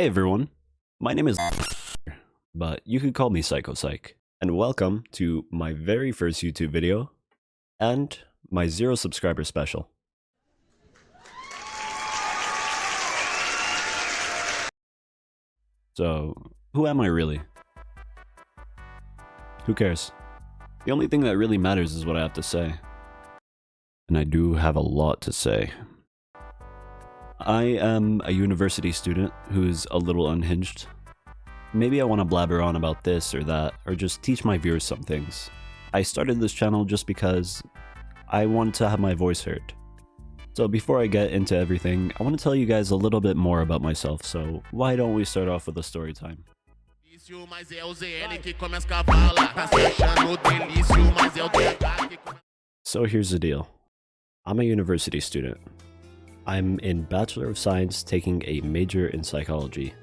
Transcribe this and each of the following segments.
Hey everyone, my name is but you could call me Psycho-Psych, and welcome to my very first YouTube video and my 0 subscriber special. So, who am I really? Who cares? The only thing that really matters is what I have to say. And I do have a lot to say. I am a university student who's a little unhinged. Maybe I want to blabber on about this or that, or just teach my viewers some things. I started this channel just because I wanted to have my voice heard. So before I get into everything, I want to tell you guys a little bit more about myself, so why don't we start off with a story time? So here's the deal. I'm a university student. I'm in Bachelor of Science taking a major in psychology.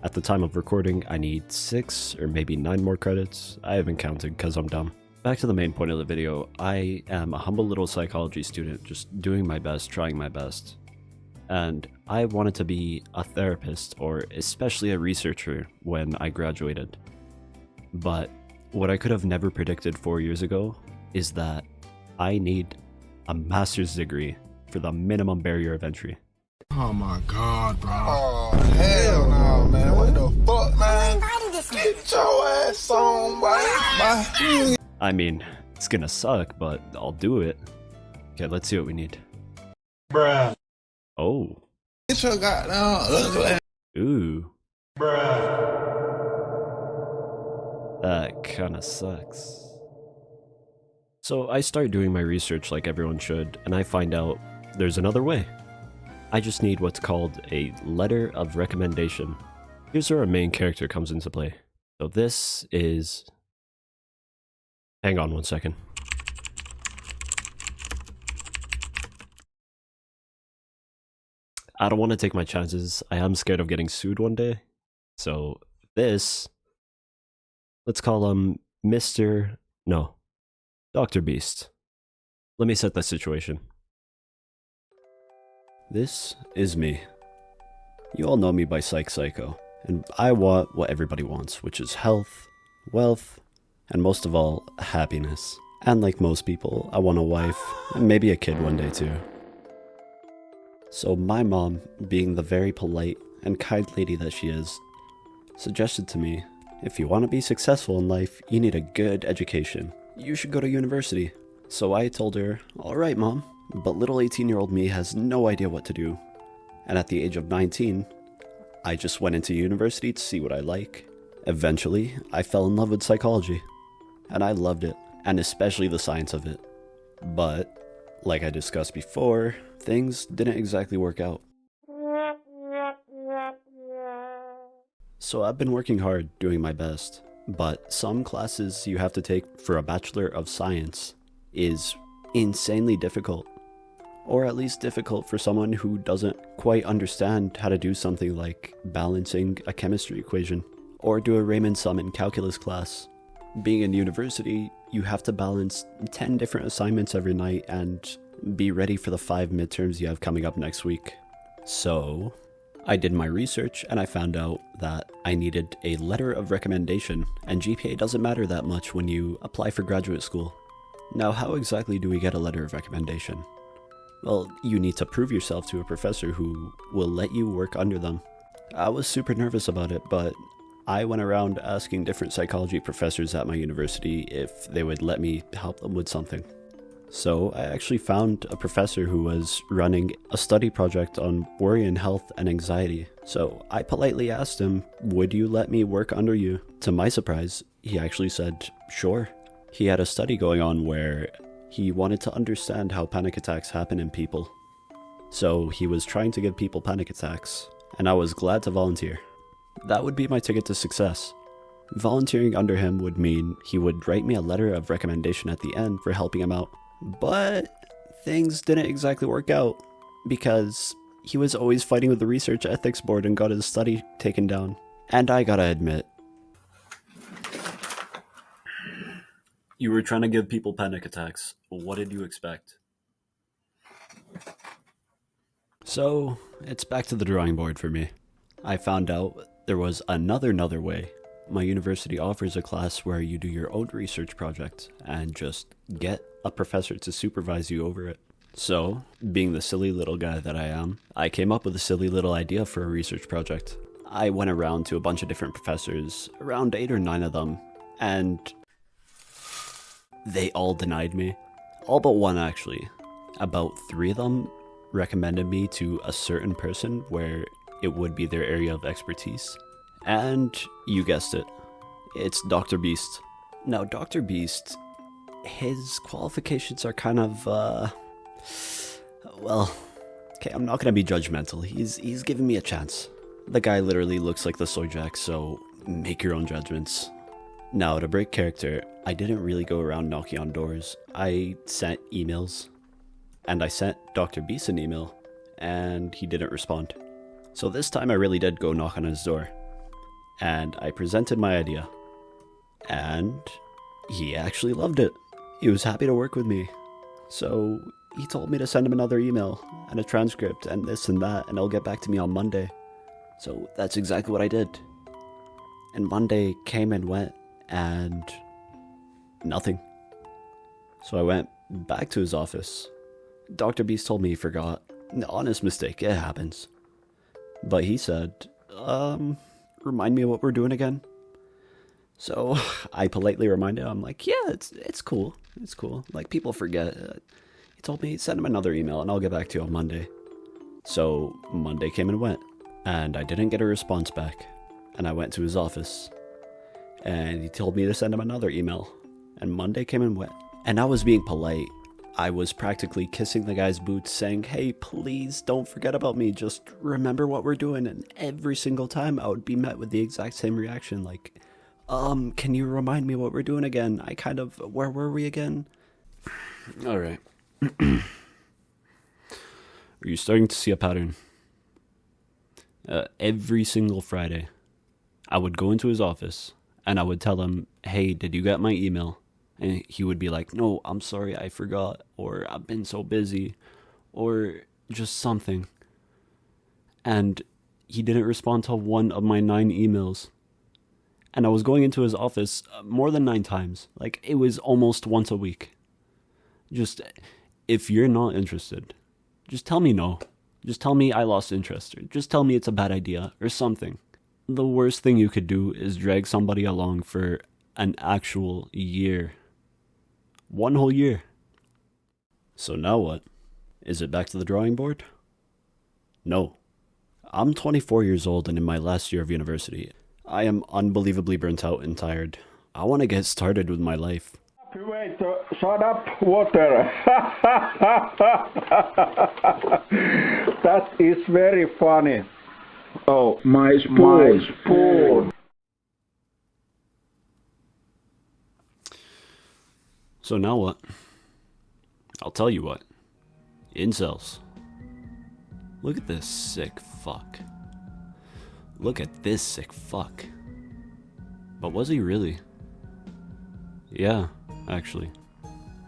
At the time of recording, I need 6 or maybe 9 more credits. I haven't counted because I'm dumb. Back to the main point of the video, I am a humble little psychology student just doing my best, trying my best. And I wanted to be a therapist or especially a researcher when I graduated. But what I could have never predicted 4 years ago is that I need a master's degree for the minimum barrier of entry. Oh my god, bro. Oh, hell no, man. What the fuck, man? Get your ass on, boy. I mean, it's gonna suck, but I'll do it. Okay, let's see what we need. Bruh. Oh. Get your goddamn Ooh. Bruh. That kinda sucks. So I start doing my research like everyone should, and I find out there's another way. I just need what's called a letter of recommendation. Here's where our main character comes into play. So this is... Hang on one second. I don't want to take my chances. I am scared of getting sued one day. So this... Let's call him Mr... No. Dr. Beast. Let me set the situation. This is me. You all know me by Psycho, and I want what everybody wants, which is health, wealth, and most of all, happiness. And like most people, I want a wife, and maybe a kid one day too. So my mom, being the very polite and kind lady that she is, suggested to me, if you want to be successful in life, you need a good education. You should go to university. So I told her, alright mom, but little 18-year-old me has no idea what to do. And at the age of 19, I just went into university to see what I like. Eventually, I fell in love with psychology. And I loved it, and especially the science of it. But, like I discussed before, things didn't exactly work out. So I've been working hard, doing my best. But some classes you have to take for a Bachelor of Science is insanely difficult. Or at least difficult for someone who doesn't quite understand how to do something like balancing a chemistry equation, or do a Riemann sum in calculus class. Being in university, you have to balance 10 different assignments every night and be ready for the 5 midterms you have coming up next week. So, I did my research and I found out that I needed a letter of recommendation, and GPA doesn't matter that much when you apply for graduate school. Now, how exactly do we get a letter of recommendation? Well, you need to prove yourself to a professor who will let you work under them. I was super nervous about it, but I went around asking different psychology professors at my university if they would let me help them with something. So I actually found a professor who was running a study project on worry and health and anxiety. So I politely asked him, would you let me work under you? To my surprise, he actually said, sure. He had a study going on where he wanted to understand how panic attacks happen in people. So he was trying to give people panic attacks, and I was glad to volunteer. That would be my ticket to success. Volunteering under him would mean he would write me a letter of recommendation at the end for helping him out. But things didn't exactly work out, because he was always fighting with the research ethics board and got his study taken down. And I gotta admit, you were trying to give people panic attacks. What did you expect? So, it's back to the drawing board for me. I found out there was another way. My university offers a class where you do your own research project and just get a professor to supervise you over it. So, being the silly little guy that I am, I came up with a silly little idea for a research project. I went around to a bunch of different professors, around 8 or 9 of them, and they all denied me. All but one, actually. About 3 of them recommended me to a certain person where it would be their area of expertise. And you guessed it, it's Dr. Beast. Now, Dr. Beast, his qualifications are kind of, well, okay, I'm not gonna be judgmental. He's giving me a chance. The guy literally looks like the Soy Jack, so make your own judgments. Now, to break character, I didn't really go around knocking on doors. I sent emails, and I sent Dr. Beast an email, and he didn't respond. So this time I really did go knock on his door. And I presented my idea. And he actually loved it. He was happy to work with me. So he told me to send him another email and a transcript and this and that, and he'll get back to me on Monday. So that's exactly what I did. And Monday came and went, and nothing. So I went back to his office. Dr. Beast told me he forgot. Honest mistake, it happens. But he said, remind me of what we're doing again. So I politely reminded him, I'm like, yeah, it's cool. It's cool. Like, people forget. He told me, send him another email and I'll get back to you on Monday. So Monday came and went, and I didn't get a response back. And I went to his office, and he told me to send him another email. And Monday came and went. And I was being polite. I was practically kissing the guy's boots, saying, hey, please don't forget about me. Just remember what we're doing. And every single time I would be met with the exact same reaction. Like, can you remind me what we're doing again? Where were we again? All right. Are you starting to see a pattern? Every single Friday, I would go into his office and I would tell him, hey, did you get my email? And he would be like, no, I'm sorry, I forgot, or I've been so busy, or just something. And he didn't respond to one of my 9 emails. And I was going into his office more than 9 times. Like, it was almost once a week. Just, if you're not interested, just tell me no. Just tell me I lost interest, or just tell me it's a bad idea, or something. The worst thing you could do is drag somebody along for an actual year. 1 whole year. So now what? Is it back to the drawing board? No. I'm 24 years old and in my last year of university. I am unbelievably burnt out and tired. I want to get started with my life. Wait, shut up, water. That is very funny. Oh, my spoon. So now what? I'll tell you what. Incels. Look at this sick fuck. Look at this sick fuck. But was he really? Yeah, actually.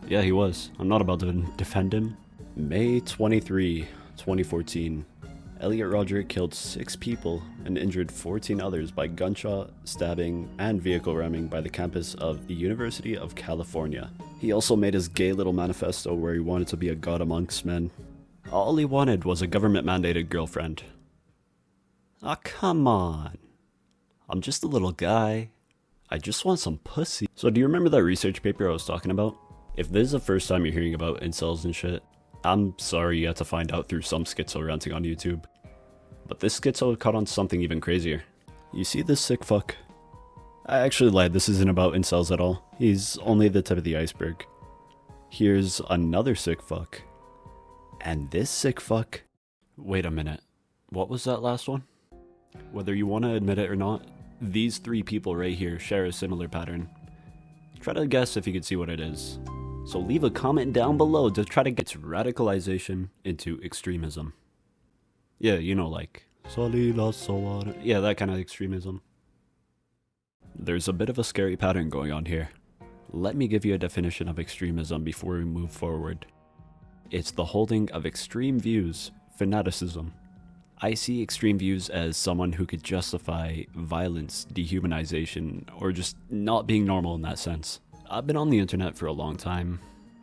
Yeah, he was. I'm not about to defend him. May 23, 2014. Elliot Roderick killed 6 people and injured 14 others by gunshot, stabbing, and vehicle ramming by the campus of the University of California. He also made his gay little manifesto where he wanted to be a god amongst men. All he wanted was a government-mandated girlfriend. Ah, come on. I'm just a little guy. I just want some pussy. So do you remember that research paper I was talking about? If this is the first time you're hearing about incels and shit, I'm sorry you had to find out through some schizo ranting on YouTube. But this schizo caught on something even crazier. You see this sick fuck? I actually lied, this isn't about incels at all. He's only the tip of the iceberg. Here's another sick fuck. And this sick fuck... Wait a minute. What was that last one? Whether you want to admit it or not, these 3 people right here share a similar pattern. Try to guess if you can see what it is. So leave a comment down below to try to get radicalization into extremism. Yeah, you know, like, yeah, that kind of extremism. There's a bit of a scary pattern going on here. Let me give you a definition of extremism before we move forward. It's the holding of extreme views, fanaticism, I see extreme views as someone who could justify violence, dehumanization, or just not being normal in that sense. I've been on the internet for a long time,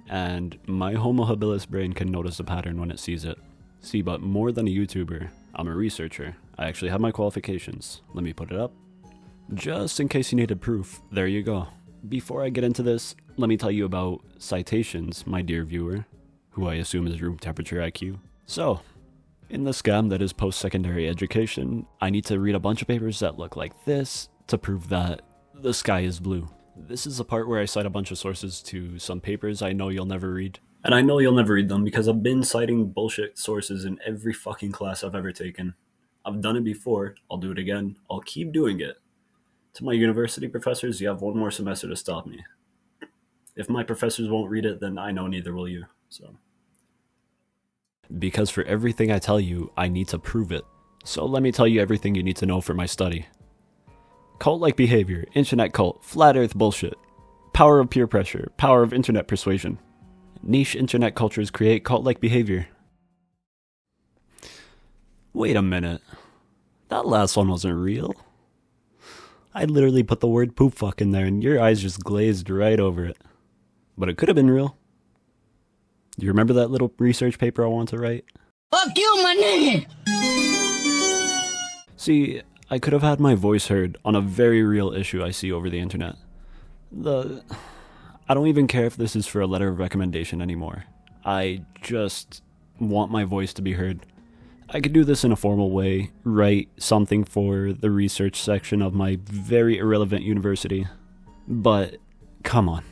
and my homo habilis brain can notice a pattern when it sees it. See, but more than a YouTuber, I'm a researcher. I actually have my qualifications. Let me put it up. Just in case you needed proof, there you go. Before I get into this, let me tell you about citations, my dear viewer, who I assume is room temperature IQ. So, in the scam that is post-secondary education, I need to read a bunch of papers that look like this to prove that the sky is blue. This is the part where I cite a bunch of sources to some papers I know you'll never read. And I know you'll never read them because I've been citing bullshit sources in every fucking class I've ever taken. I've done it before, I'll do it again, I'll keep doing it. To my university professors, you have one more semester to stop me. If my professors won't read it, then I know neither will you, so. Because for everything I tell you, I need to prove it. So let me tell you everything you need to know for my study. Cult-like behavior, internet cult, flat earth bullshit, power of peer pressure, power of internet persuasion. Niche internet cultures create cult-like behavior. Wait a minute. That last one wasn't real. I literally put the word poop fuck in there and your eyes just glazed right over it. But it could have been real. Do you remember that little research paper I wanted to write? Fuck you, my nigga! See, I could have had my voice heard on a very real issue I see over the internet. I don't even care if this is for a letter of recommendation anymore. I just want my voice to be heard. I could do this in a formal way, write something for the research section of my very irrelevant university. But, come on.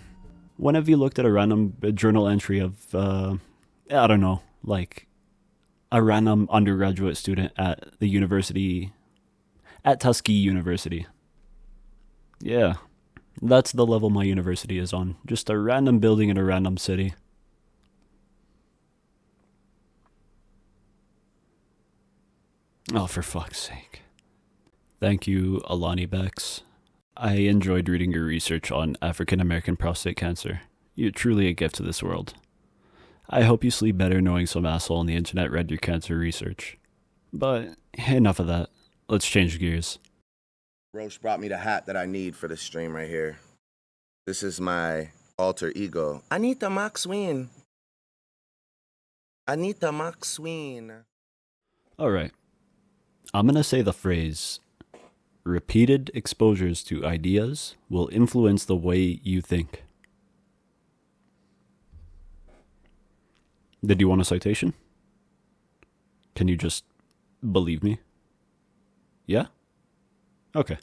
When have you looked at a random journal entry of, I don't know, like a random undergraduate student at the university, at Tuskegee University? Yeah, that's the level my university is on. Just a random building in a random city. Oh, for fuck's sake. Thank you, Alani Bex. I enjoyed reading your research on African American prostate cancer. You're truly a gift to this world. I hope you sleep better knowing some asshole on the internet read your cancer research. But enough of that. Let's change gears. Roche brought me the hat that I need for the stream right here. This is my alter ego. Anita Maxwin. Anita Maxwin. Alright. I'm gonna say the phrase, repeated exposures to ideas will influence the way you think. Did you want a citation? Can you just believe me? Yeah? Okay.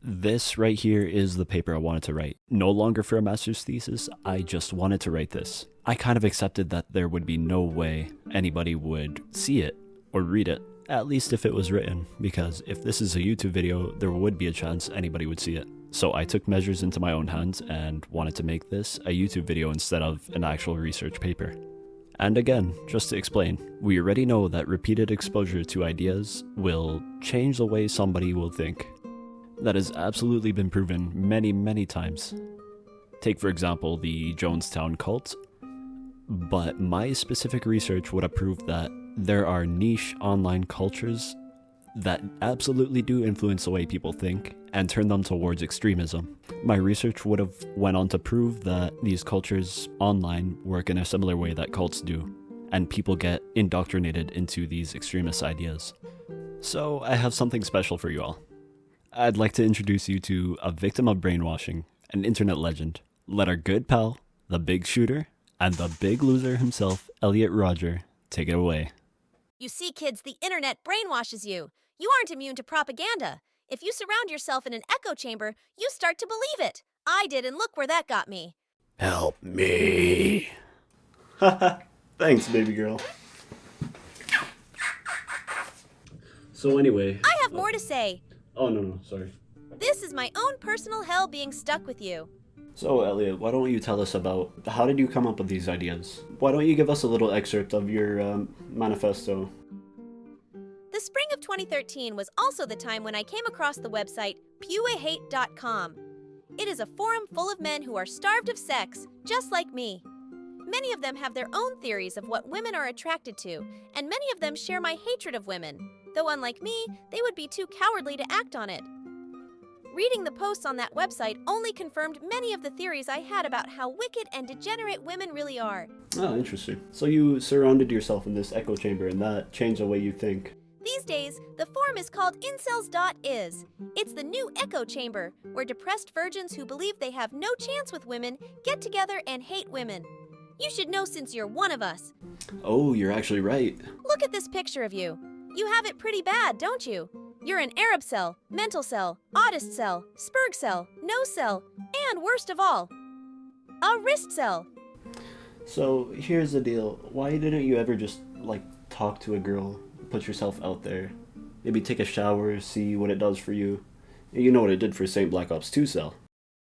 This right here is the paper I wanted to write. No longer for a master's thesis, I just wanted to write this. I kind of accepted that there would be no way anybody would see it or read it, at least if it was written, because if this is a YouTube video, there would be a chance anybody would see it. So I took measures into my own hands and wanted to make this a YouTube video instead of an actual research paper. And again, just to explain, we already know that repeated exposure to ideas will change the way somebody will think. That has absolutely been proven many, many times. Take for example the Jonestown cult, but my specific research would have proved that there are niche online cultures that absolutely do influence the way people think and turn them towards extremism. My research would have went on to prove that these cultures online work in a similar way that cults do, and people get indoctrinated into these extremist ideas. So I have something special for you all. I'd like to introduce you to a victim of brainwashing, an internet legend. Let our good pal, the big shooter, and the big loser himself, Elliot Rodger, take it away. You see, kids, the internet brainwashes you. You aren't immune to propaganda. If you surround yourself in an echo chamber, you start to believe it. I did, and look where that got me. Help me. Thanks, baby girl. So anyway... I have more to say. Oh, no, sorry. This is my own personal hell being stuck with you. So, Elliot, why don't you tell us about how did you come up with these ideas? Why don't you give us a little excerpt of your manifesto? The spring of 2013 was also the time when I came across the website pewahate.com. It is a forum full of men who are starved of sex, just like me. Many of them have their own theories of what women are attracted to, and many of them share my hatred of women, though unlike me, they would be too cowardly to act on it. Reading the posts on that website only confirmed many of the theories I had about how wicked and degenerate women really are. Oh, interesting. So you surrounded yourself in this echo chamber and that changed the way you think. These days, the forum is called incels.is. It's the new echo chamber, where depressed virgins who believe they have no chance with women get together and hate women. You should know since you're one of us. Oh, you're actually right. Look at this picture of you. You have it pretty bad, don't you? You're an Arab cell, mental cell, autist cell, spurg cell, no cell, and worst of all, a wrist cell. So here's the deal. Why didn't you ever just, talk to a girl, put yourself out there? Maybe take a shower, see what it does for you. You know what it did for St. Black Ops 2 cell.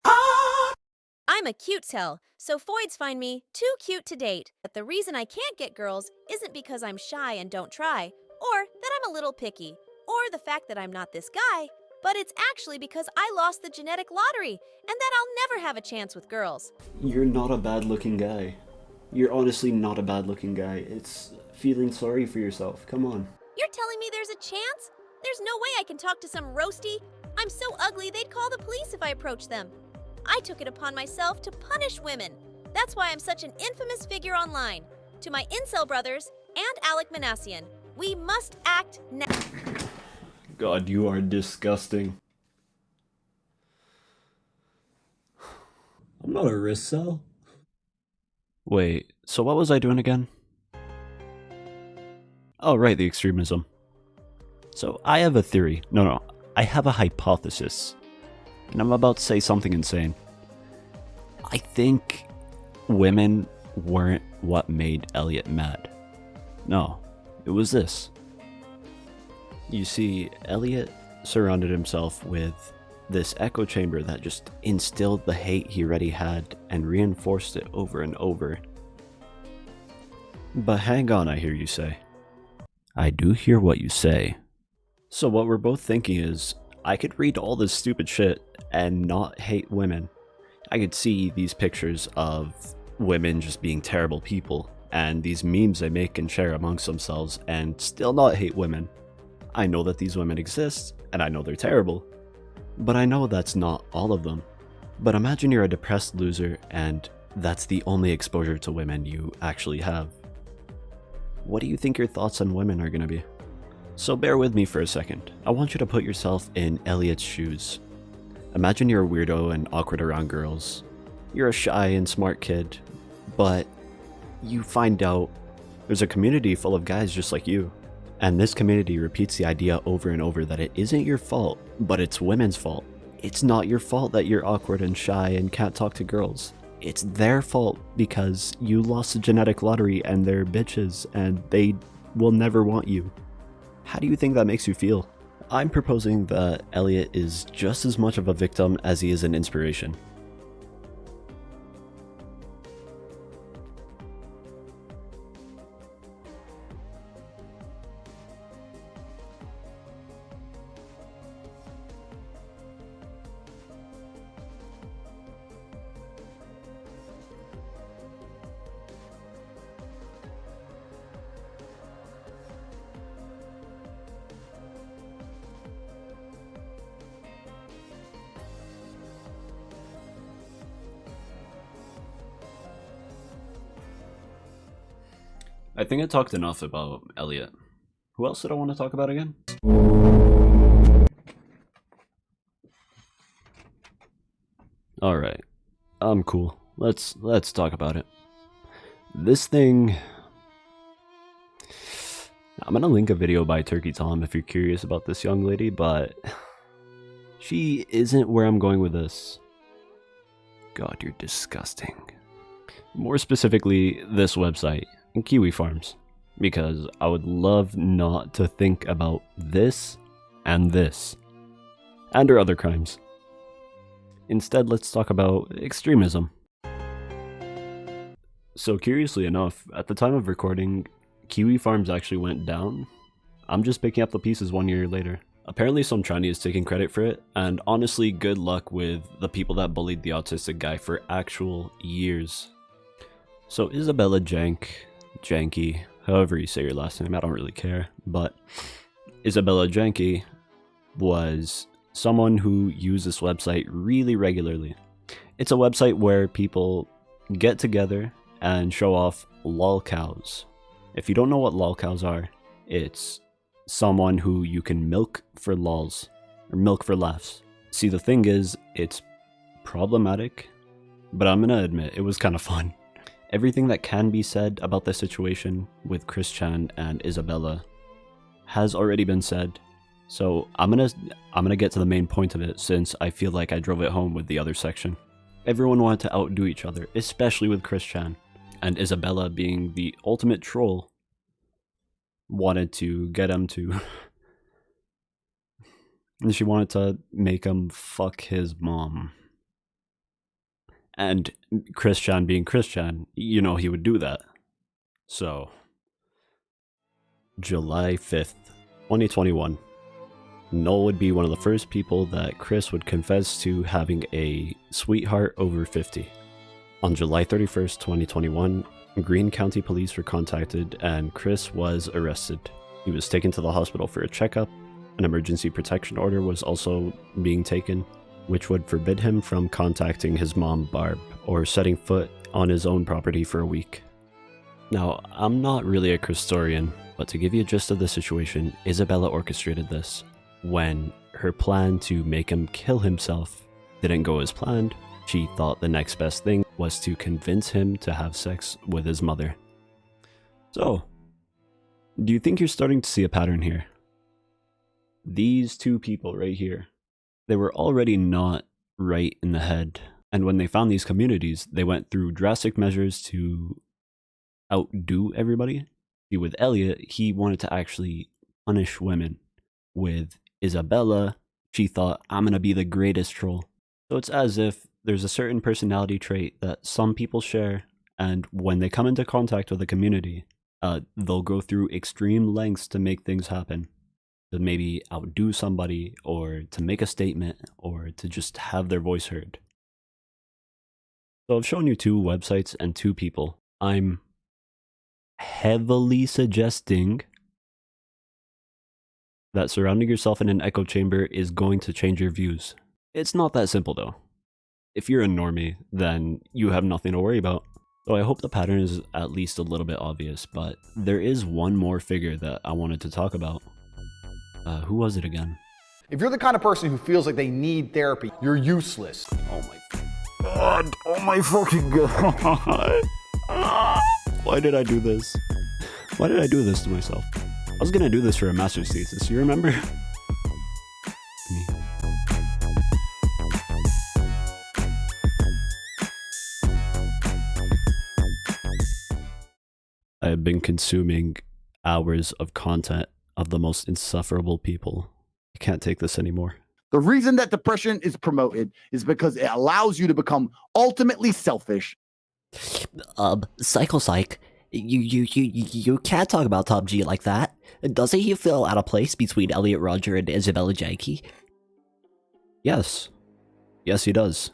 I'm a cute cell, so Foids find me too cute to date. But the reason I can't get girls isn't because I'm shy and don't try, or that I'm a little picky, or the fact that I'm not this guy, but it's actually because I lost the genetic lottery, and that I'll never have a chance with girls. You're not a bad-looking guy. You're honestly not a bad-looking guy. It's feeling sorry for yourself. Come on. You're telling me there's a chance? There's no way I can talk to some roasty. I'm so ugly they'd call the police if I approached them. I took it upon myself to punish women. That's why I'm such an infamous figure online. To my incel brothers and Alec Manassian, we must act now. God, you are disgusting. I'm not a wrist cell. Wait, so what was I doing again? Oh, right, the extremism. So I have a theory. No, I have a hypothesis. And I'm about to say something insane. I think women weren't what made Elliot mad. No, it was this. You see, Elliot surrounded himself with this echo chamber that just instilled the hate he already had and reinforced it over and over. But hang on, I hear you say. I do hear what you say. So what we're both thinking is, I could read all this stupid shit and not hate women. I could see these pictures of women just being terrible people, and these memes they make and share amongst themselves, and still not hate women. I know that these women exist, and I know they're terrible, but I know that's not all of them. But imagine you're a depressed loser, and that's the only exposure to women you actually have. What do you think your thoughts on women are gonna be? So bear with me for a second. I want you to put yourself in Elliot's shoes. Imagine you're a weirdo and awkward around girls. You're a shy and smart kid, but you find out there's a community full of guys just like you. And this community repeats the idea over and over that it isn't your fault, but it's women's fault. It's not your fault that you're awkward and shy and can't talk to girls. It's their fault because you lost the genetic lottery and they're bitches and they will never want you. How do you think that makes you feel? I'm proposing that Elliot is just as much of a victim as he is an inspiration. I think I talked enough about Elliot. Who else did I want to talk about again? Alright. I'm cool. Let's talk about it. This thing... I'm gonna link a video by Turkey Tom if you're curious about this young lady, but... she isn't where I'm going with this. God, you're disgusting. More specifically, this website. Kiwi Farms, because I would love not to think about this and or other crimes. Instead, let's talk about extremism. So curiously enough, at the time of recording, Kiwi Farms actually went down. I'm just picking up the pieces 1 year later. Apparently some tranny is taking credit for it, and honestly good luck with the people that bullied the autistic guy for actual years. So Isabella Janky, however you say your last name, I don't really care, but Isabella Janky was someone who used this website really regularly. It's a website where people get together and show off lolcows. If you don't know what lolcows are, it's someone who you can milk for lols, or milk for laughs. See, the thing is, it's problematic, but I'm gonna admit, it was kind of fun. Everything that can be said about the situation with Chris Chan and Isabella has already been said, so I'm gonna get to the main point of it, since I feel like I drove it home with the other section. Everyone wanted to outdo each other, especially with Chris Chan, and Isabella, being the ultimate troll, wanted to get him to and she wanted to make him fuck his mom. And Chris Chan being Chris Chan, you know he would do that. So, July 5th, 2021. Noel would be one of the first people that Chris would confess to having a sweetheart over 50. On July 31st, 2021, Greene County Police were contacted and Chris was arrested. He was taken to the hospital for a checkup. An emergency protection order was also being taken, which would forbid him from contacting his mom, Barb, or setting foot on his own property for a week. Now, I'm not really a Christorian, but to give you a gist of the situation, Isabella orchestrated this. When her plan to make him kill himself didn't go as planned, she thought the next best thing was to convince him to have sex with his mother. So, do you think you're starting to see a pattern here? These two people right here, they were already not right in the head, and when they found these communities, they went through drastic measures to outdo everybody. See, with Elliot, he wanted to actually punish women. With Isabella, she thought, I'm gonna be the greatest troll. So it's as if there's a certain personality trait that some people share, and when they come into contact with the community, they'll go through extreme lengths to make things happen. To maybe outdo somebody, or to make a statement, or to just have their voice heard. So I've shown you two websites and two people. I'm heavily suggesting that surrounding yourself in an echo chamber is going to change your views. It's not that simple though. If you're a normie, then you have nothing to worry about. So I hope the pattern is at least a little bit obvious, but there is one more figure that I wanted to talk about. Who was it again? If you're the kind of person who feels like they need therapy, you're useless. Oh my god. Oh my fucking god. Why did I do this? Why did I do this to myself? I was gonna do this for a master's thesis, you remember? Me. I have been consuming hours of content of the most insufferable people. I can't take this anymore. The reason that depression is promoted is because it allows you to become ultimately selfish. Psych, you can't talk about Top G like that. Doesn't he feel out of place between Elliot Rodger and Isabella Janky? Yes. Yes, he does.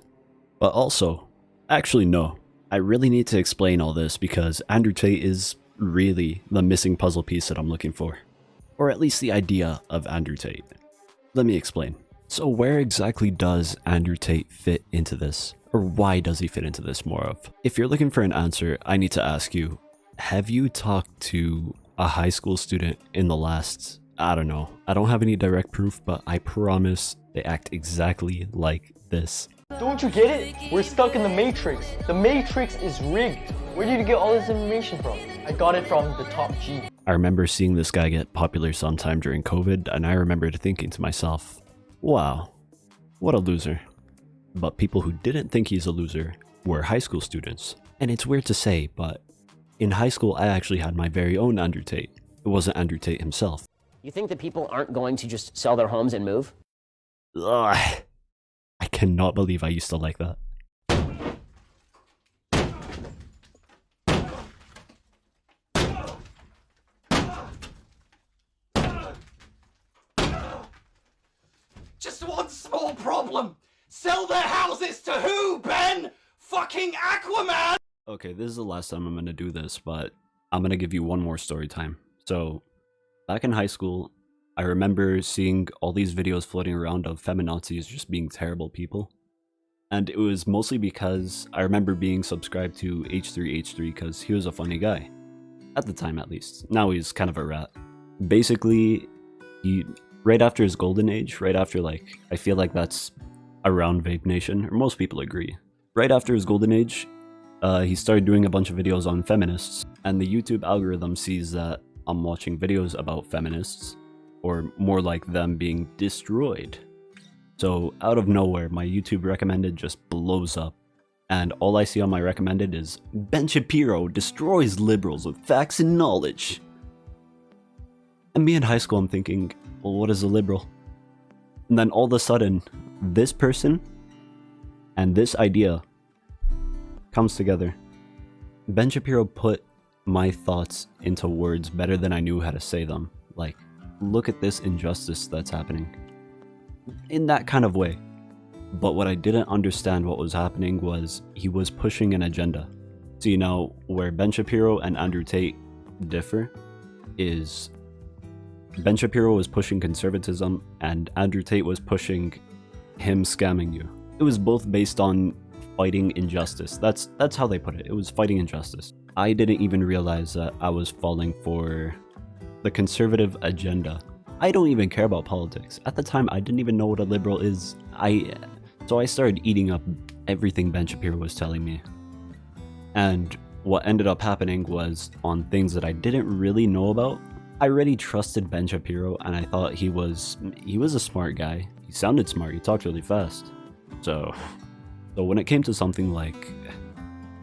But also, actually no. I really need to explain all this because Andrew Tate is really the missing puzzle piece that I'm looking for. Or at least the idea of Andrew Tate. Let me explain. So where exactly does Andrew Tate fit into this? Or why does he fit into this more of? If you're looking for an answer, I need to ask you, have you talked to a high school student in the last, I don't know, I don't have any direct proof, but I promise they act exactly like this. Don't you get it? We're stuck in the Matrix. The Matrix is rigged. Where did you get all this information from? I got it from the Top G. I remember seeing this guy get popular sometime during COVID, and I remembered thinking to myself, wow, what a loser. But people who didn't think he's a loser were high school students. And it's weird to say, but in high school I actually had my very own Andrew Tate. It wasn't Andrew Tate himself. You think that people aren't going to just sell their homes and move? Ugh. I cannot believe I used to like that. Just one small problem. Sell their houses to who, Ben? Fucking Aquaman! Okay, this is the last time I'm gonna do this, but I'm gonna give you one more story time. So, back in high school, I remember seeing all these videos floating around of feminazis just being terrible people. And it was mostly because I remember being subscribed to H3H3 because he was a funny guy. At the time, at least. Now he's kind of a rat. Basically, right after his golden age, right after, like, I feel like that's around Vape Nation, or most people agree. Right after his golden age, he started doing a bunch of videos on feminists, and the YouTube algorithm sees that I'm watching videos about feminists, or more like them being destroyed. So out of nowhere, my YouTube recommended just blows up, and all I see on my recommended is Ben Shapiro destroys liberals with facts and knowledge. And me in high school, I'm thinking, well, what is a liberal? And then all of a sudden, this person and this idea comes together. Ben Shapiro put my thoughts into words better than I knew how to say them. Like, look at this injustice that's happening. In that kind of way. But what I didn't understand what was happening was he was pushing an agenda. So, you know, where Ben Shapiro and Andrew Tate differ is Ben Shapiro was pushing conservatism and Andrew Tate was pushing him scamming you. It was both based on fighting injustice. That's how they put it. It was fighting injustice. I didn't even realize that I was falling for the conservative agenda. I don't even care about politics. At the time, I didn't even know what a liberal is. So I started eating up everything Ben Shapiro was telling me. And what ended up happening was, on things that I didn't really know about, I already trusted Ben Shapiro and I thought he was a smart guy. He sounded smart, he talked really fast. So when it came to something like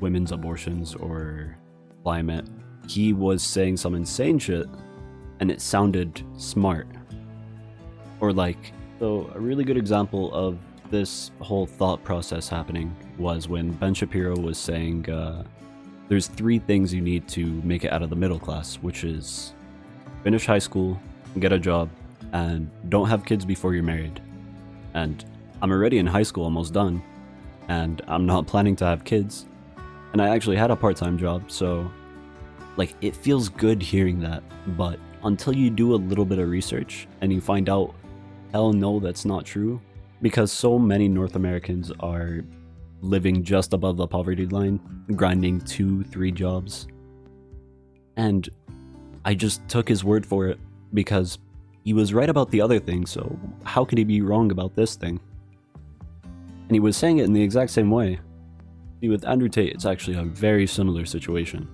women's abortions or climate, he was saying some insane shit and it sounded smart. Or like, so a really good example of this whole thought process happening was when Ben Shapiro was saying there's 3 things you need to make it out of the middle class, which is finish high school, get a job, and don't have kids before you're married. And I'm already in high school, almost done, and I'm not planning to have kids. And I actually had a part-time job, so like it feels good hearing that, but until you do a little bit of research and you find out, hell no, that's not true, because so many North Americans are living just above the poverty line, grinding 2-3 jobs. And I just took his word for it because he was right about the other thing, so how could he be wrong about this thing? And he was saying it in the exact same way. See, with Andrew Tate, it's actually a very similar situation.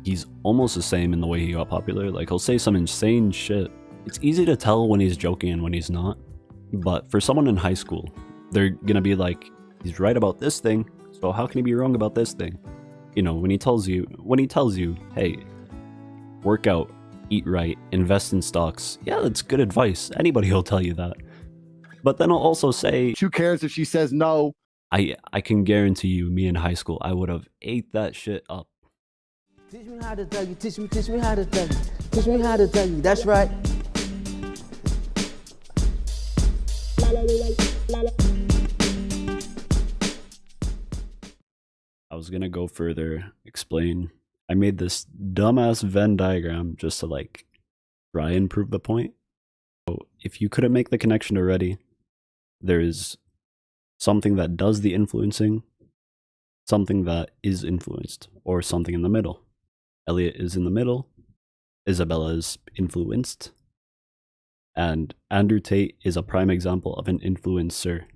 He's almost the same in the way he got popular. Like, he'll say some insane shit. It's easy to tell when he's joking and when he's not. But for someone in high school, they're gonna be like, he's right about this thing, so how can he be wrong about this thing? You know, when he tells you, hey, work out, eat right, invest in stocks. Yeah, that's good advice. Anybody will tell you that. But then I'll also say, who cares if she says no? I can guarantee you, me in high school, I would have ate that shit up. Teach me how to Dougie, teach me how to Dougie, teach me how to Dougie, that's right. I was gonna go further, explain. I made this dumbass Venn diagram just to like try and prove the point. So if you couldn't make the connection already, there's something that does the influencing, something that is influenced, or something in the middle. Elliot is in the middle, Isabella is influenced, and Andrew Tate is a prime example of an influencer.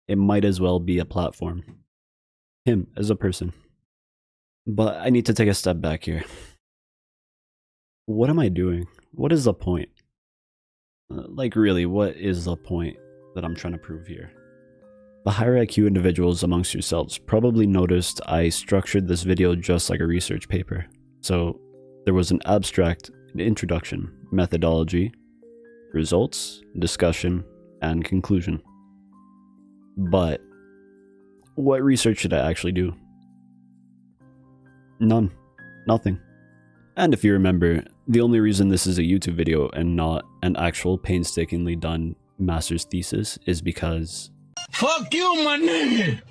It might as well be a platform. Him as a person. But I need to take a step back here. What am I doing? What is the point? Like really, what is the point that I'm trying to prove here? The higher IQ individuals amongst yourselves probably noticed I structured this video just like a research paper. So there was an abstract, an introduction, methodology, results, discussion, and conclusion. But what research should I actually do? None. Nothing. And if you remember, the only reason this is a YouTube video and not an actual painstakingly done master's thesis is because... Fuck you, my nigga!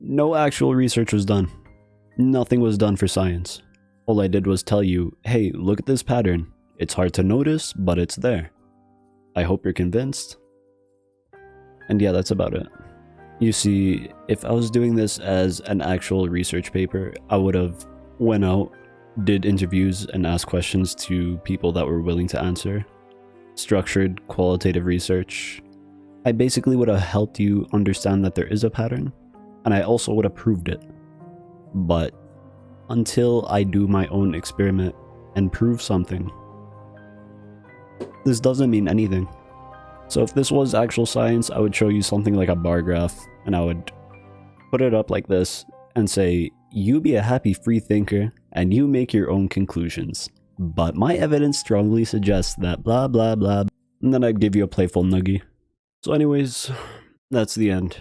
no actual research was done. Nothing was done for science. All I did was tell you, hey, look at this pattern. It's hard to notice, but it's there. I hope you're convinced. And yeah, that's about it. You see, if I was doing this as an actual research paper, I would have went out, did interviews, and asked questions to people that were willing to answer. Structured, qualitative research. I basically would have helped you understand that there is a pattern, and I also would have proved it. But until I do my own experiment and prove something, this doesn't mean anything. So if this was actual science, I would show you something like a bar graph, and I would put it up like this and say, you be a happy free thinker, and you make your own conclusions. But my evidence strongly suggests that blah blah blah, and then I'd give you a playful nuggie. So anyways, that's the end.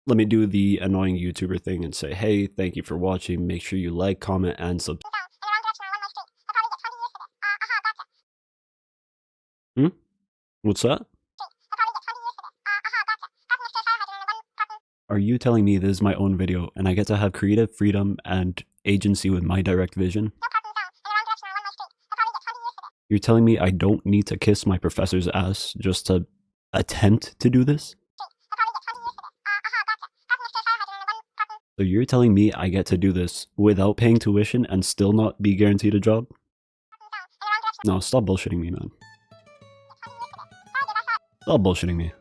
Let me do the annoying YouTuber thing and say, hey, thank you for watching. Make sure you like, comment, and subscribe. What's that? Are you telling me this is my own video and I get to have creative freedom and agency with my direct vision? You're telling me I don't need to kiss my professor's ass just to attempt to do this? So you're telling me I get to do this without paying tuition and still not be guaranteed a job? No, stop bullshitting me, man. Stop bullshitting me.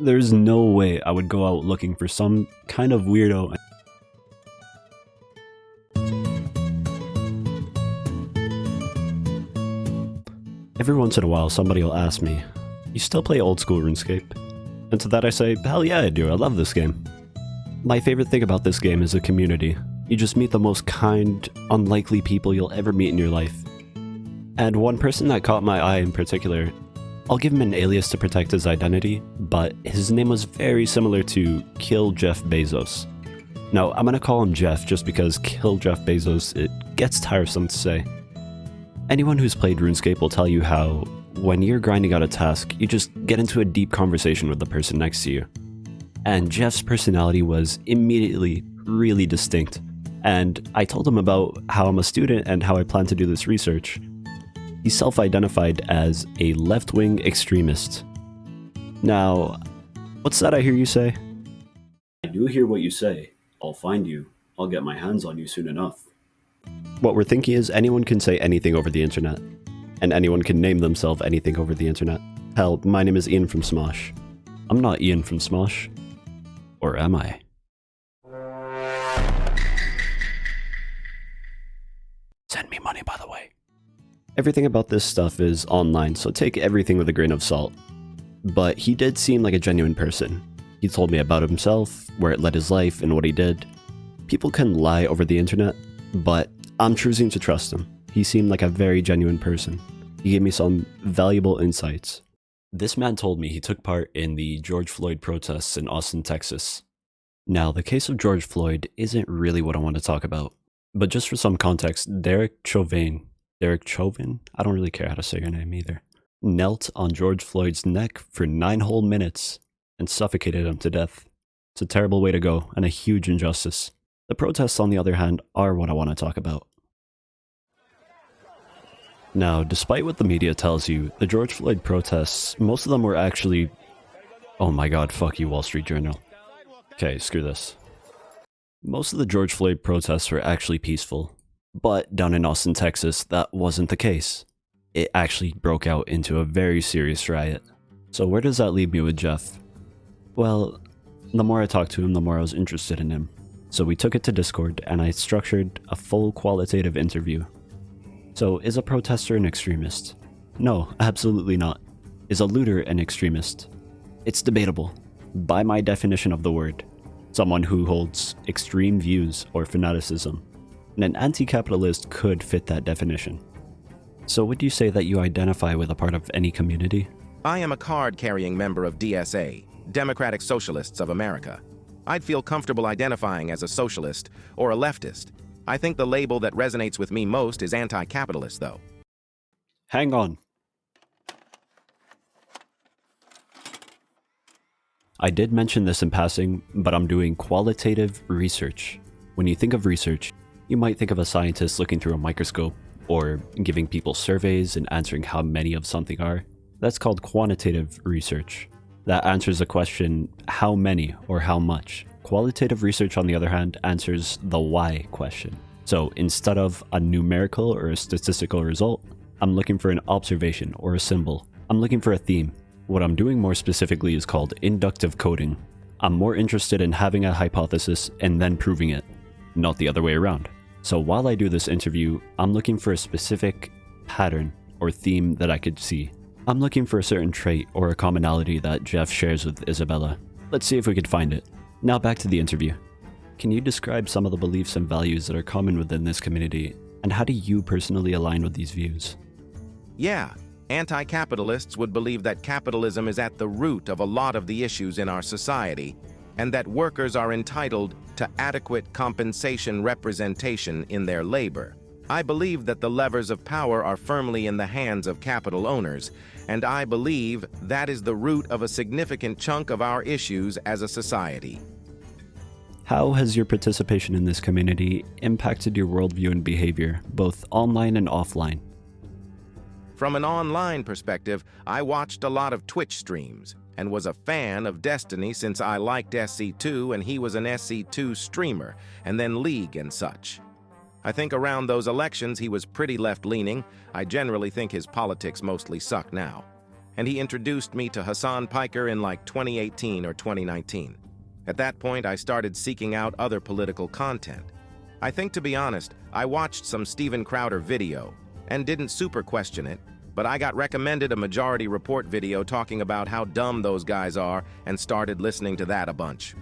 There's no way I would go out looking for some kind of weirdo. Every once in a while somebody will ask me, you still play old school RuneScape? And to that I say, hell yeah I do, I love this game. My favorite thing about this game is the community. You just meet the most kind, unlikely people you'll ever meet in your life. And one person that caught my eye in particular, I'll give him an alias to protect his identity, but his name was very similar to Kill Jeff Bezos. No, I'm gonna call him Jeff just because Kill Jeff Bezos, it gets tiresome to say. Anyone who's played RuneScape will tell you how, when you're grinding out a task, you just get into a deep conversation with the person next to you. And Jeff's personality was immediately really distinct, and I told him about how I'm a student and how I plan to do this research. He self-identified as a left-wing extremist. Now, what's that I hear you say? I do hear what you say. I'll find you. I'll get my hands on you soon enough. What we're thinking is anyone can say anything over the internet. And anyone can name themselves anything over the internet. Hell, my name is Ian from Smosh. I'm not Ian from Smosh. Or am I? Send me money, by the way. Everything about this stuff is online, so take everything with a grain of salt. But he did seem like a genuine person. He told me about himself, where it led his life, and what he did. People can lie over the internet, but I'm choosing to trust him. He seemed like a very genuine person. He gave me some valuable insights. This man told me he took part in the George Floyd protests in Austin, Texas. Now, the case of George Floyd isn't really what I want to talk about. But just for some context, Derek Chauvin, I don't really care how to say your name either, knelt on George Floyd's neck for 9 whole minutes and suffocated him to death. It's a terrible way to go and a huge injustice. The protests, on the other hand, are what I want to talk about. Now, despite what the media tells you, the George Floyd protests, most of them were actually... Oh my god, fuck you, Wall Street Journal. Okay, screw this. Most of the George Floyd protests were actually peaceful. But down in Austin, Texas, that wasn't the case. It actually broke out into a very serious riot. So where does that leave me with Jeff? Well, the more I talked to him, the more I was interested in him. So we took it to Discord, and I structured a full qualitative interview. So, is a protester an extremist? No, absolutely not. Is a looter an extremist? It's debatable. By my definition of the word, someone who holds extreme views or fanaticism. And an anti-capitalist could fit that definition. So would you say that you identify with a part of any community? I am a card-carrying member of DSA, Democratic Socialists of America. I'd feel comfortable identifying as a socialist or a leftist. I think the label that resonates with me most is anti-capitalist, though. Hang on. I did mention this in passing, but I'm doing qualitative research. When you think of research, you might think of a scientist looking through a microscope or giving people surveys and answering how many of something are. That's called quantitative research. That answers the question, how many or how much. Qualitative research, on the other hand, answers the why question. So instead of a numerical or a statistical result, I'm looking for an observation or a symbol. I'm looking for a theme. What I'm doing more specifically is called inductive coding. I'm more interested in having a hypothesis and then proving it, not the other way around. So while I do this interview, I'm looking for a specific pattern or theme that I could see. I'm looking for a certain trait or a commonality that Jeff shares with Isabella. Let's see if we could find it. Now back to the interview. Can you describe some of the beliefs and values that are common within this community, and how do you personally align with these views? Yeah, anti-capitalists would believe that capitalism is at the root of a lot of the issues in our society, and that workers are entitled to adequate compensation representation in their labor. I believe that the levers of power are firmly in the hands of capital owners, and I believe that is the root of a significant chunk of our issues as a society. How has your participation in this community impacted your worldview and behavior, both online and offline? From an online perspective, I watched a lot of Twitch streams and was a fan of Destiny since I liked SC2 and he was an SC2 streamer, and then League and such. I think around those elections he was pretty left-leaning. I generally think his politics mostly suck now. And he introduced me to Hassan Piker in like 2018 or 2019. At that point, I started seeking out other political content. I think, to be honest, I watched some Steven Crowder video and didn't super question it, but I got recommended a Majority Report video talking about how dumb those guys are and started listening to that a bunch.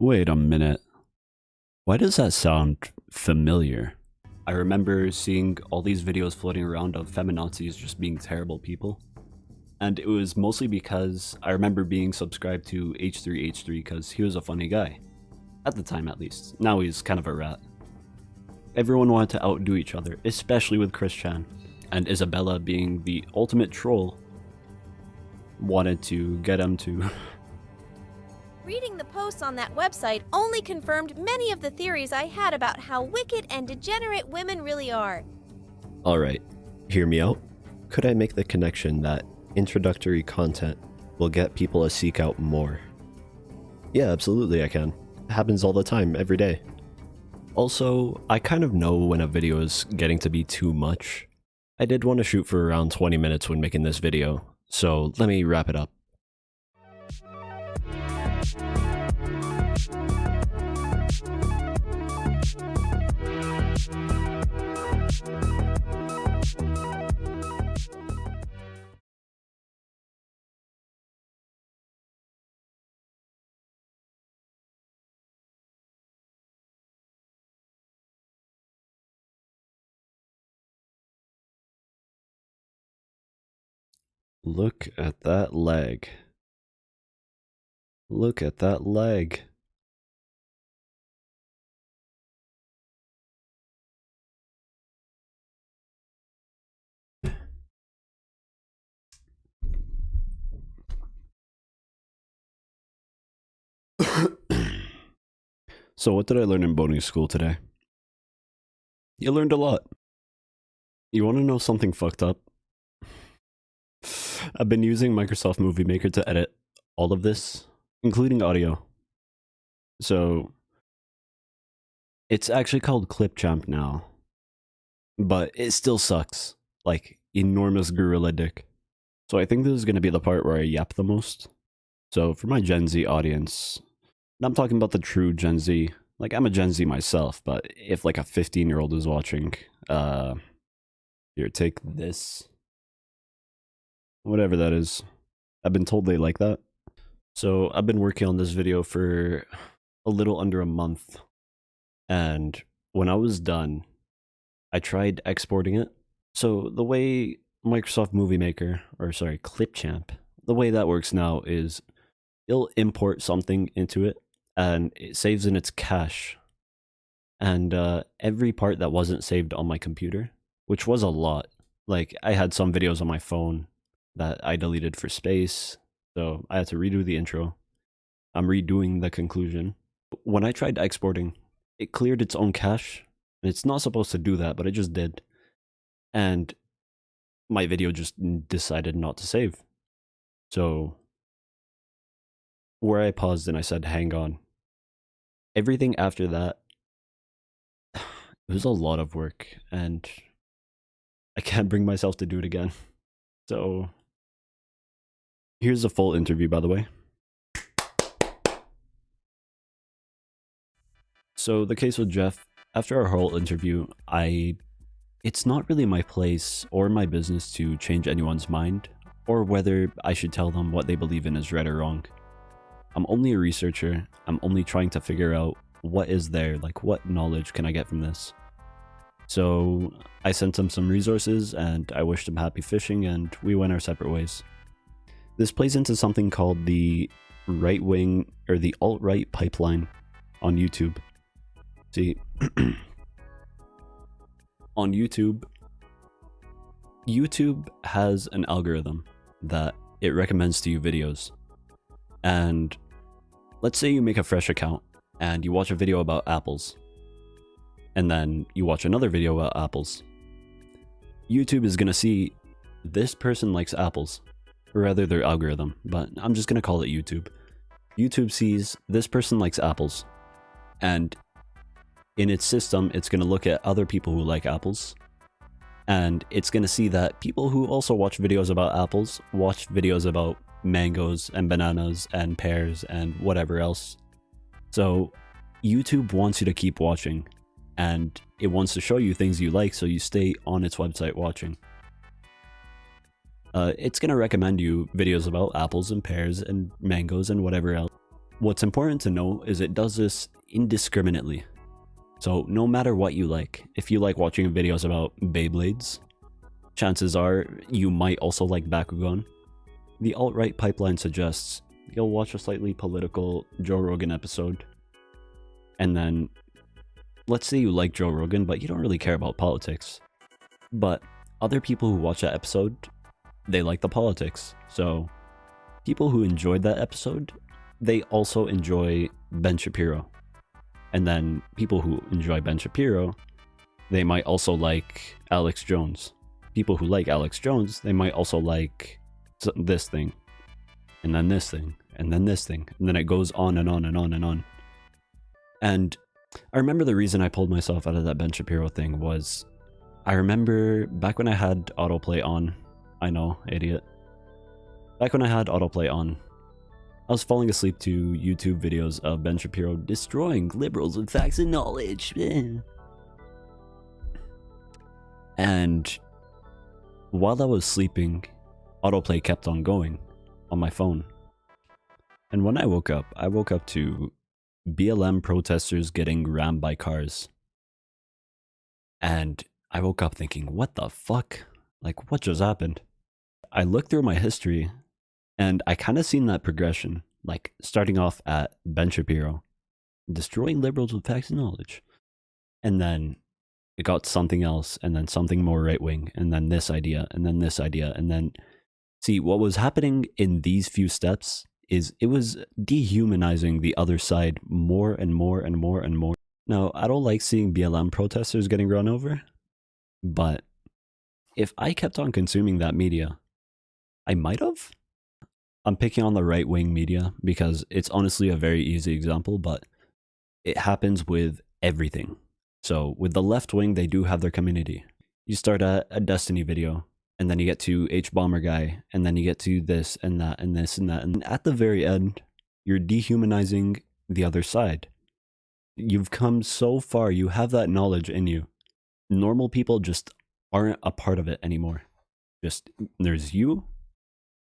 Wait a minute. Why does that sound familiar? I remember seeing all these videos floating around of feminazis just being terrible people. And it was mostly because I remember being subscribed to H3H3 because he was a funny guy. At the time, at least. Now he's kind of a rat. Everyone wanted to outdo each other, especially with Chris Chan. And Isabella, being the ultimate troll, wanted to get him to... Reading the posts on that website only confirmed many of the theories I had about how wicked and degenerate women really are. Alright, hear me out. Could I make the connection that introductory content will get people to seek out more? Yeah, absolutely I can. It happens all the time, every day. Also, I kind of know when a video is getting to be too much. I did want to shoot for around 20 minutes when making this video, so let me wrap it up. Look at that leg. Look at that leg. So what did I learn in boating school today? You learned a lot. You want to know something fucked up? I've been using Microsoft Movie Maker to edit all of this, including audio. So it's actually called Clipchamp now, but it still sucks. Like, enormous gorilla dick. So I think this is going to be the part where I yap the most. So for my Gen Z audience, and I'm talking about the true Gen Z, like I'm a Gen Z myself, but if like a 15-year-old is watching, here, take this. Whatever that is. I've been told they like that. So I've been working on this video for a little under a month. And when I was done, I tried exporting it. So the way Microsoft Movie Maker, or sorry, Clipchamp, the way that works now is it'll import something into it and it saves in its cache. And every part that wasn't saved on my computer, which was a lot. Like I had some videos on my phone that I deleted for space, so I had to redo the intro. I'm redoing the conclusion. When I tried exporting, it cleared its own cache. It's not supposed to do that, but it just did. And my video just decided not to save. So, where I paused and I said, hang on. Everything after that, it was a lot of work, and I can't bring myself to do it again. So, here's a full interview, by the way. So, the case with Jeff, after our whole interview, it's not really my place or my business to change anyone's mind, or whether I should tell them what they believe in is right or wrong. I'm only a researcher. I'm only trying to figure out what is there, like what knowledge can I get from this. So I sent him some resources and I wished him happy fishing, and we went our separate ways. This plays into something called the right wing or the alt-right pipeline on YouTube. See, on YouTube has an algorithm that it recommends to you videos. And let's say you make a fresh account and you watch a video about apples, and then you watch another video about apples. YouTube is going to see this person likes apples, or rather their algorithm, but I'm just going to call it YouTube. YouTube sees this person likes apples, and in its system, it's going to look at other people who like apples, and it's going to see that people who also watch videos about apples watch videos about mangoes and bananas and pears and whatever else. So YouTube wants you to keep watching, and it wants to show you things you like so you stay on its website watching. It's going to recommend you videos about apples and pears and mangoes and whatever else. What's important to know is it does this indiscriminately. So no matter what you like, if you like watching videos about Beyblades, chances are you might also like Bakugan. The alt-right pipeline suggests you'll watch a slightly political Joe Rogan episode, and then let's say you like Joe Rogan but you don't really care about politics, but other people who watch that episode, they like the politics. So people who enjoyed that episode, they also enjoy Ben Shapiro. And then people who enjoy Ben Shapiro, they might also like Alex Jones. People who like Alex Jones, they might also like this thing, and then this thing, and then this thing, and then it goes on and on and on and on. And I remember the reason I pulled myself out of that Ben Shapiro thing was, I remember back when I had autoplay on, I know, idiot. Back when I had autoplay on, I was falling asleep to YouTube videos of Ben Shapiro destroying liberals with facts and knowledge. And while I was sleeping, autoplay kept on going on my phone. And when I woke up to BLM protesters getting rammed by cars. And I woke up thinking, what the fuck? Like, what just happened? I looked through my history, and I kind of seen that progression, like starting off at Ben Shapiro, destroying liberals with facts and knowledge. And then it got something else, and then something more right-wing, and then this idea, and then this idea, and then... See, what was happening in these few steps is it was dehumanizing the other side more and more and more and more. Now, I don't like seeing BLM protesters getting run over, but if I kept on consuming that media, I might have. I'm picking on the right-wing media because it's honestly a very easy example, but it happens with everything. So with the left wing, they do have their community. You start a Destiny video, and then you get to H-Bomber guy, and then you get to this and that and this and that. And at the very end, you're dehumanizing the other side. You've come so far, you have that knowledge in you. Normal people just aren't a part of it anymore. Just, there's you,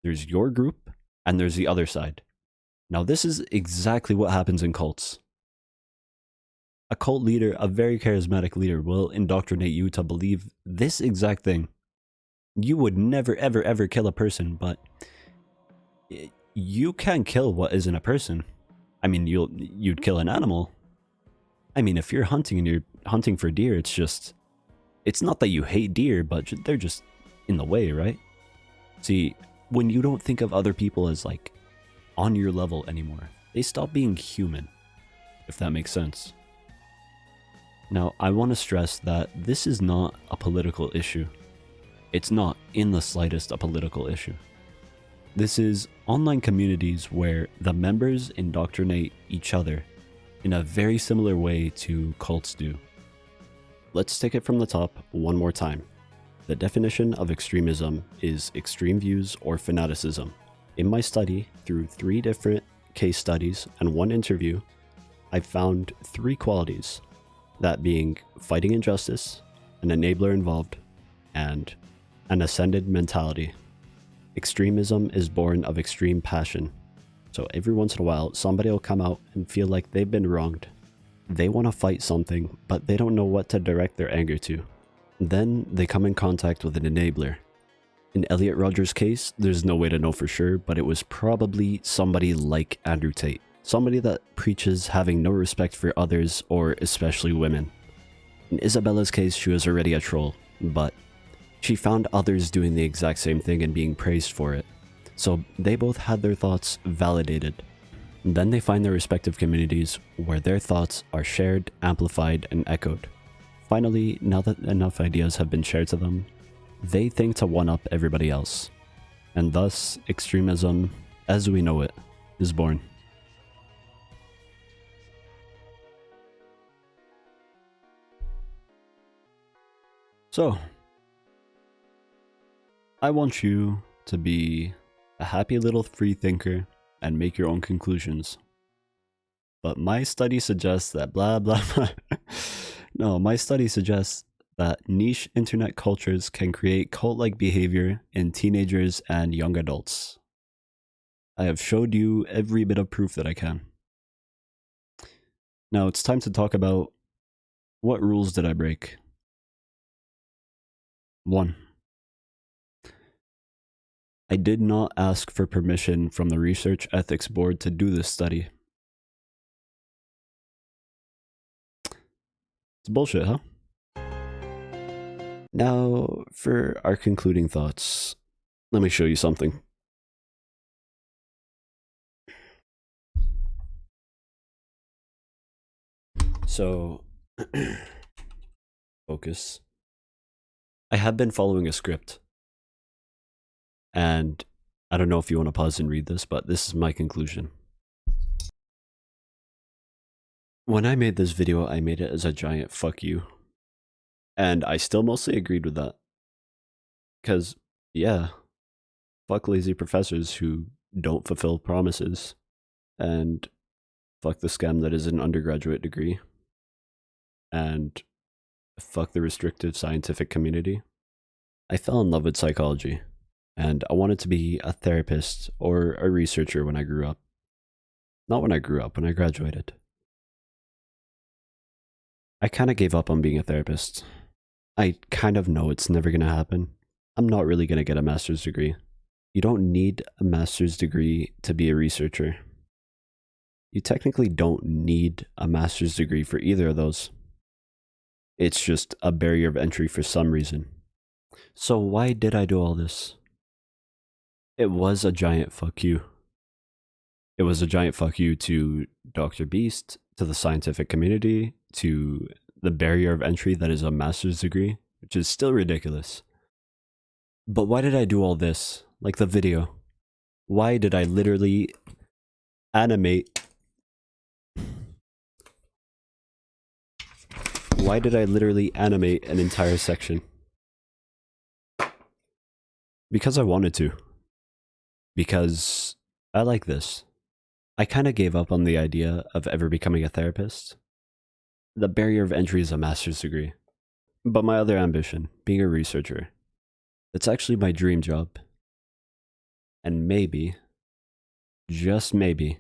there's your group, and there's the other side. Now this is exactly what happens in cults. A cult leader, a very charismatic leader, will indoctrinate you to believe this exact thing. You would never, ever, ever kill a person, but you can't kill what isn't a person. I mean, you'd kill an animal. I mean, if you're hunting and you're hunting for deer, it's not that you hate deer, but they're just in the way, right? See, when you don't think of other people as like on your level anymore, they stop being human, if that makes sense. Now, I want to stress that this is not a political issue. It's not in the slightest a political issue. This is online communities where the members indoctrinate each other in a very similar way to cults do. Let's take it from the top one more time. The definition of extremism is extreme views or fanaticism. In my study, through 3 different case studies and 1 interview, I found 3 qualities, that being fighting injustice, an enabler involved, and an ascended mentality. Extremism is born of extreme passion. So every once in a while, somebody will come out and feel like they've been wronged. They want to fight something, but they don't know what to direct their anger to. Then they come in contact with an enabler. In Elliot Rodger's case, there's no way to know for sure, but it was probably somebody like Andrew Tate. Somebody that preaches having no respect for others, or especially women. In Isabella's case, she was already a troll, but she found others doing the exact same thing and being praised for it. So they both had their thoughts validated. Then they find their respective communities where their thoughts are shared, amplified, and echoed. Finally, now that enough ideas have been shared to them, they think to one-up everybody else. And thus, extremism, as we know it, is born. So, I want you to be a happy little free thinker and make your own conclusions. But my study suggests that blah blah blah. No, my study suggests that niche internet cultures can create cult-like behavior in teenagers and young adults. I have showed you every bit of proof that I can. Now it's time to talk about what rules did I break. 1. I did not ask for permission from the Research Ethics Board to do this study. It's bullshit, huh? Now, for our concluding thoughts, let me show you something. So, focus. I have been following a script. And I don't know if you want to pause and read this, but this is my conclusion. When I made this video, I made it as a giant fuck you. And I still mostly agreed with that. Because, yeah, fuck lazy professors who don't fulfill promises. And fuck the scam that is an undergraduate degree. And fuck the restrictive scientific community. I fell in love with psychology. And I wanted to be a therapist or a researcher when I grew up. Not when I grew up, when I graduated. I kind of gave up on being a therapist. I kind of know it's never going to happen. I'm not really going to get a master's degree. You don't need a master's degree to be a researcher. You technically don't need a master's degree for either of those. It's just a barrier of entry for some reason. So why did I do all this? It was a giant fuck you. It was a giant fuck you to Dr. Beast, to the scientific community, to the barrier of entry that is a master's degree, which is still ridiculous. But why did I do all this? Like the video. Why did I literally animate? Why did I literally animate an entire section? Because I wanted to. Because I like this. I kind of gave up on the idea of ever becoming a therapist. The barrier of entry is a master's degree. But my other ambition, being a researcher, it's actually my dream job. And maybe, just maybe,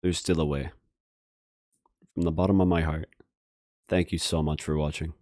there's still a way. From the bottom of my heart, thank you so much for watching.